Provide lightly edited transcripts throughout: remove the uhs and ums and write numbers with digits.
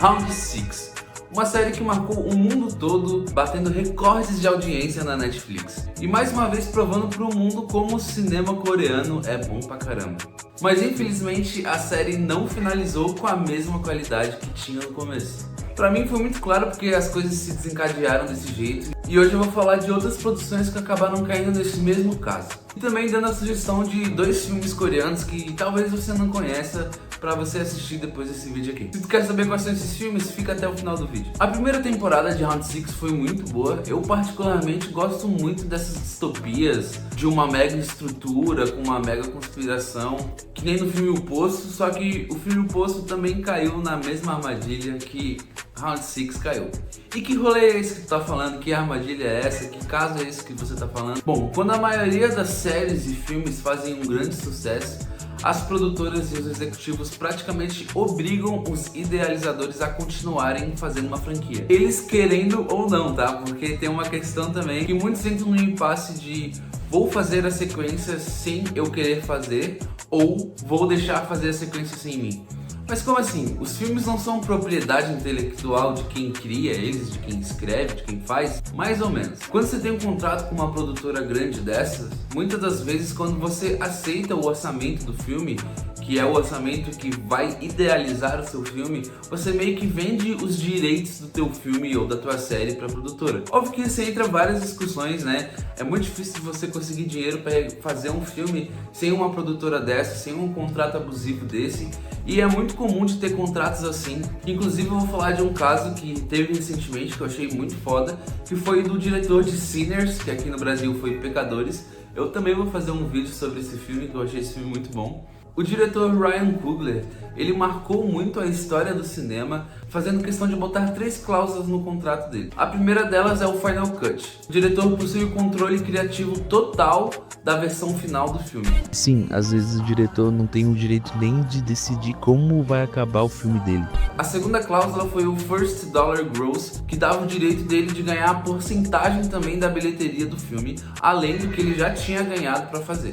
Round 6, uma série que marcou o mundo todo, batendo recordes de audiência na Netflix. E mais uma vez provando pro mundo como o cinema coreano é bom pra caramba. Mas infelizmente a série não finalizou com a mesma qualidade que tinha no começo. Pra mim foi muito claro porque as coisas se desencadearam desse jeito. E hoje eu vou falar de outras produções que acabaram caindo nesse mesmo caso. E também dando a sugestão de 2 filmes coreanos que talvez você não conheça, pra você assistir depois desse vídeo aqui. Se tu quer saber quais são esses filmes, fica até o final do vídeo. A primeira temporada de Round 6 foi muito boa. Eu particularmente gosto muito dessas distopias de uma mega estrutura, com uma mega conspiração, que nem no filme O Poço, só que o filme O Poço também caiu na mesma armadilha que Round 6 caiu. E que rolê é esse que tu tá falando? Que armadilha é essa? Que caso é esse que você tá falando? Bom, quando a maioria das séries e filmes fazem um grande sucesso, as produtoras e os executivos praticamente obrigam os idealizadores a continuarem fazendo uma franquia. Eles querendo ou não, tá? Porque tem uma questão também que muitos entram no impasse de vou fazer a sequência sem eu querer fazer ou vou deixar fazer a sequência sem mim. Mas como assim? Os filmes não são propriedade intelectual de quem cria eles, de quem escreve, de quem faz? Mais ou menos. Quando você tem um contrato com uma produtora grande dessas, muitas das vezes quando você aceita o orçamento do filme, que é o orçamento que vai idealizar o seu filme, você meio que vende os direitos do teu filme ou da tua série para a produtora. Óbvio que você entra várias discussões, né? É muito difícil você conseguir dinheiro para fazer um filme sem uma produtora dessa, sem um contrato abusivo desse. E é muito comum de ter contratos assim. Inclusive eu vou falar de um caso que teve recentemente, que eu achei muito foda, que foi do diretor de Sinners, que aqui no Brasil foi Pecadores. Eu também vou fazer um vídeo sobre esse filme, que eu achei esse filme muito bom. O diretor Ryan Coogler, ele marcou muito a história do cinema, fazendo questão de botar 3 cláusulas no contrato dele. A primeira delas é o Final Cut. O diretor possui o controle criativo total da versão final do filme. Sim, às vezes o diretor não tem o direito nem de decidir como vai acabar o filme dele. A segunda cláusula foi o First Dollar Gross, que dava o direito dele de ganhar a porcentagem também da bilheteria do filme, além do que ele já tinha ganhado para fazer.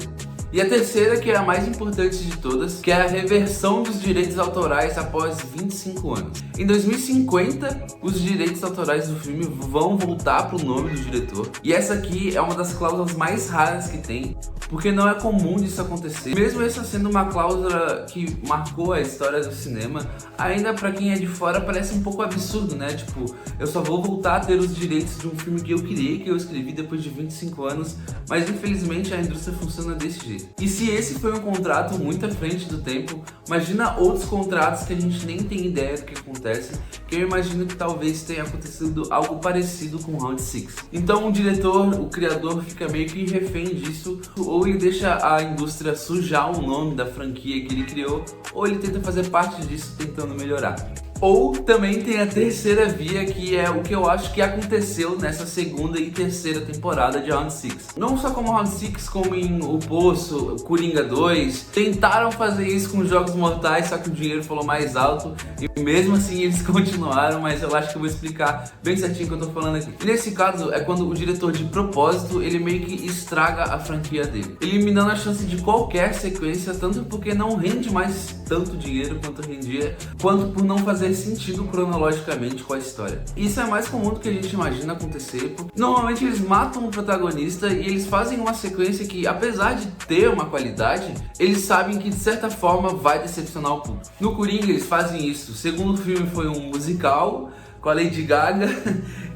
E a terceira, que é a mais importante de todas, que é a reversão dos direitos autorais após 25 anos. Em 2050, os direitos autorais do filme vão voltar para o nome do diretor. E essa aqui é uma das cláusulas mais raras que tem, porque não é comum disso acontecer. Mesmo essa sendo uma cláusula que marcou a história do cinema, ainda para quem é de fora parece um pouco absurdo, né? Tipo, eu só vou voltar a ter os direitos de um filme que eu criei, que eu escrevi depois de 25 anos, mas infelizmente a indústria funciona desse jeito. E se esse foi um contrato muito à frente do tempo, imagina outros contratos que a gente nem tem ideia do que acontece, que eu imagino que talvez tenha acontecido algo parecido com Round 6. Então o diretor, o criador, fica meio que refém disso, ou ele deixa a indústria sujar o nome da franquia que ele criou, ou ele tenta fazer parte disso tentando melhorar. Ou também tem a terceira via, que é o que eu acho que aconteceu nessa segunda e terceira temporada de Round 6. Não só como Round 6, como em O Poço, Coringa 2, tentaram fazer isso com Jogos Mortais, só que o dinheiro falou mais alto e mesmo assim eles continuaram, mas eu acho que eu vou explicar bem certinho o que eu tô falando aqui. E nesse caso é quando o diretor de propósito, ele meio que estraga a franquia dele, eliminando a chance de qualquer sequência, tanto porque não rende mais tanto dinheiro quanto rendia, quanto por não fazer sentido cronologicamente com a história. Isso é mais comum do que a gente imagina acontecer, porque normalmente eles matam o protagonista e eles fazem uma sequência que, apesar de ter uma qualidade, eles sabem que de certa forma vai decepcionar o público. No Coringa eles fazem isso. O segundo filme foi um musical com a Lady Gaga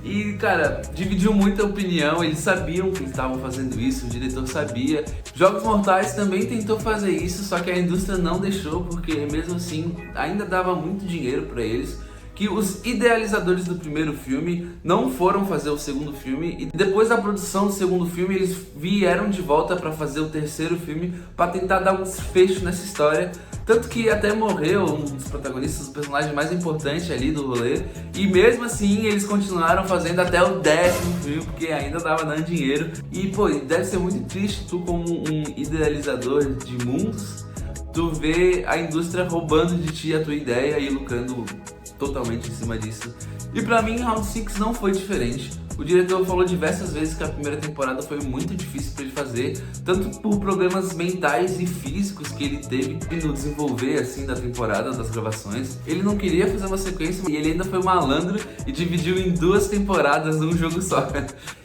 e, cara, dividiu muita opinião. Eles sabiam que estavam fazendo isso, o diretor sabia. Jogos Mortais também tentou fazer isso, só que a indústria não deixou, porque mesmo assim ainda dava muito dinheiro para eles. Que os idealizadores do primeiro filme não foram fazer o segundo filme e depois da produção do segundo filme eles vieram de volta para fazer o terceiro filme para tentar dar um desfecho nessa história. Tanto que até morreu um dos protagonistas, o personagem mais importante ali do rolê. E mesmo assim eles continuaram fazendo até o 10º filme, porque ainda dava dando dinheiro. E pô, deve ser muito triste tu como um idealizador de mundos, tu vê a indústria roubando de ti a tua ideia e lucrando totalmente em cima disso. E pra mim Round 6 não foi diferente. O diretor falou diversas vezes que a primeira temporada foi muito difícil para ele fazer, tanto por problemas mentais e físicos que ele teve no desenvolver assim da temporada, das gravações. Ele não queria fazer uma sequência e ele ainda foi malandro e dividiu em 2 temporadas num jogo só.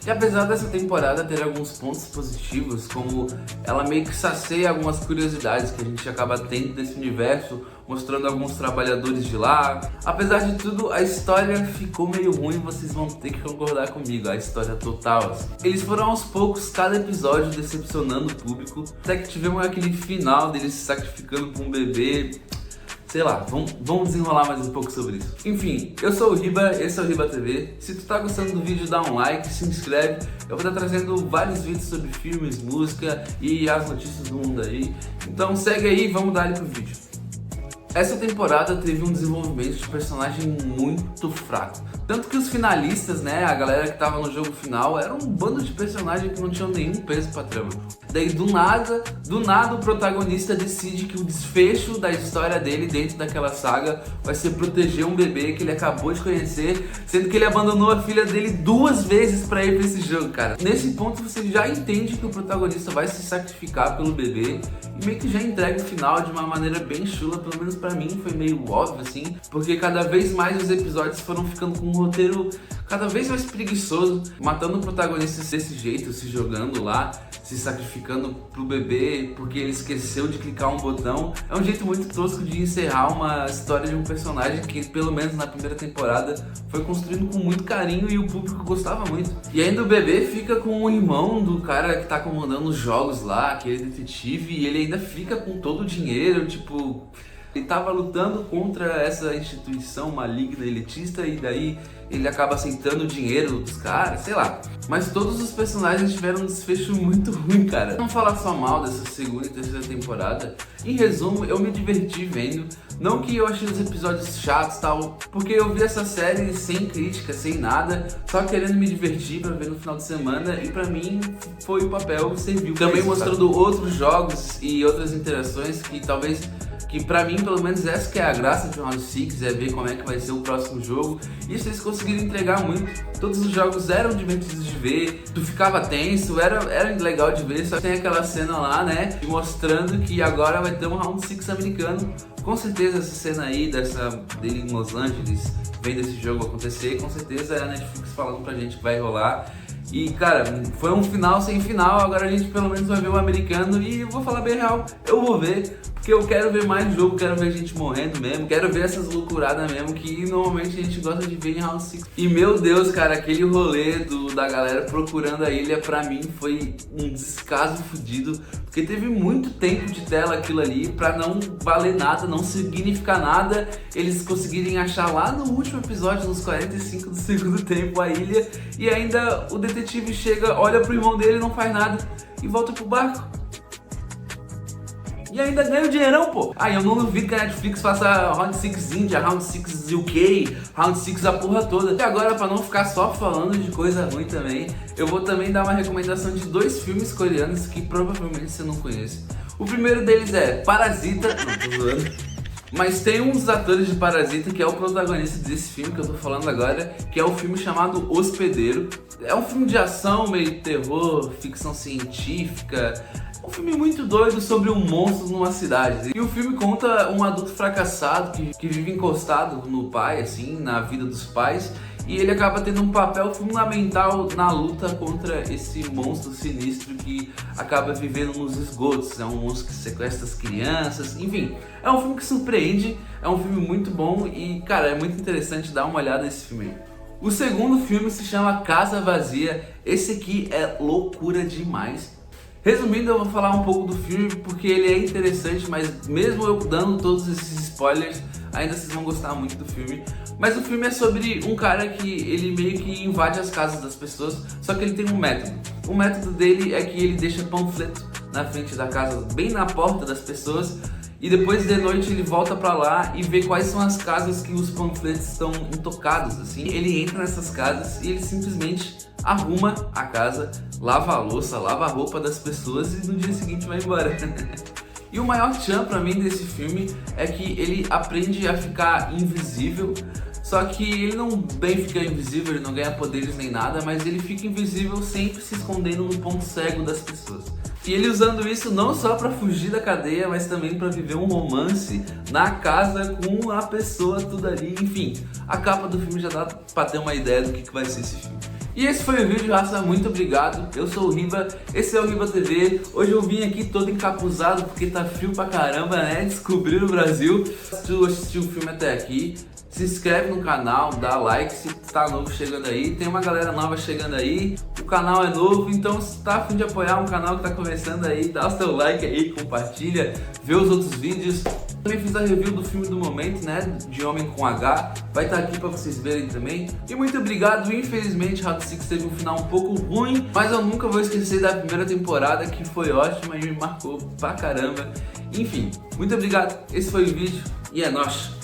E apesar dessa temporada ter alguns pontos positivos, como ela meio que sacia algumas curiosidades que a gente acaba tendo desse universo, mostrando alguns trabalhadores de lá. Apesar de tudo, a história ficou meio ruim, vocês vão ter que concordar comigo, a história total. Assim. Eles foram aos poucos, cada episódio decepcionando o público, até que tivemos aquele final deles se sacrificando por um bebê. Sei lá, vamos desenrolar mais um pouco sobre isso. Enfim, eu sou o Riba, esse é o Riba TV. Se tu tá gostando do vídeo, dá um like, se inscreve. Eu vou estar trazendo vários vídeos sobre filmes, música e as notícias do mundo aí. Então segue aí e vamos dar ali pro vídeo. Essa temporada teve um desenvolvimento de personagem muito fraco. Tanto que os finalistas, né, a galera que tava no jogo final, era um bando de personagens que não tinham nenhum peso pra trama. Daí do nada o protagonista decide que o desfecho da história dele dentro daquela saga vai ser proteger um bebê que ele acabou de conhecer, sendo que ele abandonou a filha dele 2 vezes pra ir pra esse jogo, cara. Nesse ponto você já entende que o protagonista vai se sacrificar pelo bebê e meio que já entrega o final de uma maneira bem chula, pelo menos pra mim foi meio óbvio assim, porque cada vez mais os episódios foram ficando com um roteiro cada vez mais preguiçoso, matando o protagonista desse jeito, se jogando lá, se sacrificando pro bebê porque ele esqueceu de clicar um botão. É um jeito muito tosco de encerrar uma história de um personagem que, pelo menos na primeira temporada, foi construído com muito carinho e o público gostava muito. E ainda o bebê fica com o irmão do cara que tá comandando os jogos lá, aquele detetive, e ele ainda fica com todo o dinheiro, tipo... Ele tava lutando contra essa instituição maligna elitista e daí ele acaba aceitando o dinheiro dos caras, sei lá. Mas todos os personagens tiveram um desfecho muito ruim, cara. Não falar só mal dessa segunda e terceira temporada. Em resumo, eu me diverti vendo. Não que eu achei os episódios chatos e tal, porque eu vi essa série sem crítica, sem nada, só querendo me divertir pra ver no final de semana, e pra mim foi o papel, serviu. Também mostrando outros jogos e outras interações que talvez... Que pra mim, pelo menos, essa que é a graça de Round 6, é ver como é que vai ser o próximo jogo. E isso eles conseguiram entregar muito. Todos os jogos eram divertidos de ver, tu ficava tenso, era legal de ver. Só que tem aquela cena lá, né, mostrando que agora vai ter um Round 6 americano. Com certeza essa cena aí, dele em Los Angeles, vendo esse jogo acontecer, com certeza é a Netflix falando pra gente que vai rolar. E cara, foi um final sem final, agora a gente pelo menos vai ver o americano e eu vou falar bem real, eu vou ver. Porque eu quero ver mais jogo, quero ver gente morrendo mesmo, quero ver essas loucuradas mesmo que normalmente a gente gosta de ver em Round 6. E meu Deus, cara, aquele rolê da galera procurando a ilha pra mim foi um descaso fudido, porque teve muito tempo de tela aquilo ali pra não valer nada, não significar nada. Eles conseguirem achar lá no último episódio, nos 45 do segundo tempo, a ilha, e ainda o detetive chega, olha pro irmão dele, não faz nada e volta pro barco. E ainda ganha o dinheirão, pô. Eu não duvido que a Netflix faça Round 6 India, Round 6 UK, Round 6 a porra toda. E agora, pra não ficar só falando de coisa ruim também, eu vou também dar uma recomendação de 2 filmes coreanos que provavelmente você não conhece. O primeiro deles é Parasita, não tô zoando, mas tem um dos atores de Parasita que é o protagonista desse filme que eu tô falando agora, que é o filme chamado Hospedeiro. É um filme de ação, meio terror, ficção científica. Um filme muito doido sobre um monstro numa cidade. E o filme conta um adulto fracassado que vive encostado no pai, assim, na vida dos pais. E ele acaba tendo um papel fundamental na luta contra esse monstro sinistro que acaba vivendo nos esgotos. É um monstro que sequestra as crianças, enfim. É um filme que surpreende, é um filme muito bom e, cara, é muito interessante dar uma olhada nesse filme aí. O segundo filme se chama Casa Vazia. Esse aqui é loucura demais. Resumindo, eu vou falar um pouco do filme porque ele é interessante, mas mesmo eu dando todos esses spoilers, ainda vocês vão gostar muito do filme. Mas o filme é sobre um cara que ele meio que invade as casas das pessoas, só que ele tem um método. O método dele é que ele deixa panfleto na frente da casa, bem na porta das pessoas, e depois de noite ele volta pra lá e vê quais são as casas que os panfletos estão intocados, assim. Ele entra nessas casas e ele simplesmente arruma a casa, lava a louça, lava a roupa das pessoas e no dia seguinte vai embora. E o maior tchan pra mim desse filme é que ele aprende a ficar invisível, Só que ele não bem fica invisível, ele não ganha poderes nem nada, mas ele fica invisível sempre se escondendo no ponto cego das pessoas. E ele usando isso não só pra fugir da cadeia, mas também pra viver um romance na casa com a pessoa, tudo ali. Enfim, a capa do filme já dá pra ter uma ideia do que vai ser esse filme. E esse foi o vídeo, raça, muito obrigado. Eu sou o Riba, esse é o Riba TV. Hoje eu vim aqui todo encapuzado porque tá frio pra caramba, né? Descobrir o Brasil. Se tu assistiu o filme até aqui, se inscreve no canal, dá like se tá novo chegando aí. Tem uma galera nova chegando aí, o canal é novo, então se tá a fim de apoiar um canal que tá começando aí, dá o seu like aí, compartilha, vê os outros vídeos. Também fiz a review do filme do momento, né, de Homem com H, vai estar aqui pra vocês verem também. E muito obrigado, infelizmente Round 6 teve um final um pouco ruim, mas eu nunca vou esquecer da primeira temporada, que foi ótima e me marcou pra caramba. Enfim, muito obrigado, esse foi o vídeo e é nóis!